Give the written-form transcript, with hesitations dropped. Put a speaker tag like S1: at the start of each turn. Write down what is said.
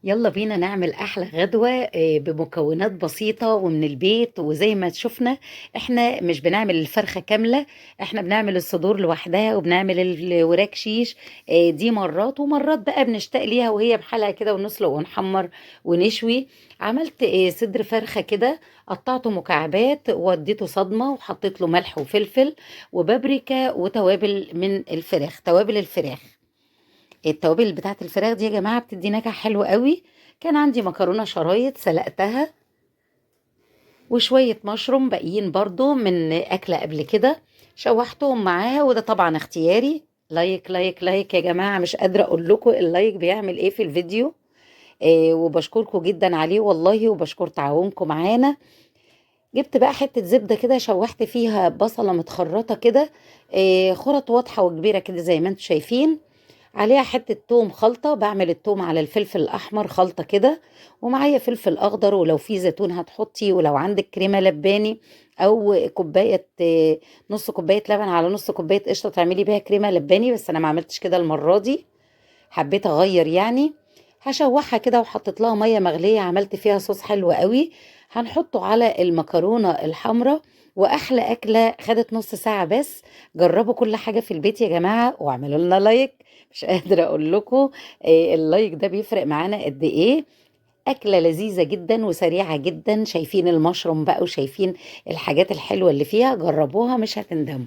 S1: يلا بينا نعمل احلى غدوة بمكونات بسيطة ومن البيت. وزي ما شفنا احنا مش بنعمل الفرخة كاملة، احنا بنعمل الصدور لوحدها وبنعمل الوراك شيش. دي مرات ومرات بقى بنشتاق ليها وهي بحالها كده، ونسلق ونحمر ونشوي. عملت صدر فرخة كده، قطعته مكعبات ووديته صدمة وحطيت له ملح وفلفل وبابريكا وتوابل من الفراخ، توابل الفراخ. التوابل بتاعت الفراخ دي يا جماعة بتدي نكهة حلو قوي. كان عندي مكرونة شرايط سلقتها، وشوية مشروم باقيين برضو من أكلة قبل كده شوحتهم معاها، وده طبعا اختياري. لايك لايك لايك يا جماعة، مش قادرة أقول لكم اللايك بيعمل إيه في الفيديو. وبشكركم جدا عليه والله، وبشكر تعاونكم معانا. جبت بقى حتة زبدة كده، شوحت فيها بصلة متخرطة كده، خرط واضحة وكبيرة كده زي ما انتم شايفين. عليها حتة توم خلطة، بعمل التوم على الفلفل الأحمر خلطة كده، ومعايا فلفل أخضر، ولو في زيتون هتحطي، ولو عندك كريمة لباني أو كوباية نص كوباية لبن على نص كوباية قشطة تعملي بيها كريمة لباني، بس أنا ما عملتش كده المرة دي، حبيت أغير يعني. هشوحها كده وحطيت لها مية مغلية، عملت فيها صوص حلو قوي هنحطه على المكرونة الحمراء. وأحلى أكلة خدت نص ساعة بس. جربوا كل حاجة في البيت يا جماعة واعملوا لنا لايك، مش قادرة اقول لكم اللايك ده بيفرق معانا قد ايه. اكلة لذيذة جدا وسريعة جدا، شايفين المشروم بقى وشايفين الحاجات الحلوة اللي فيها، جربوها مش هتندموا.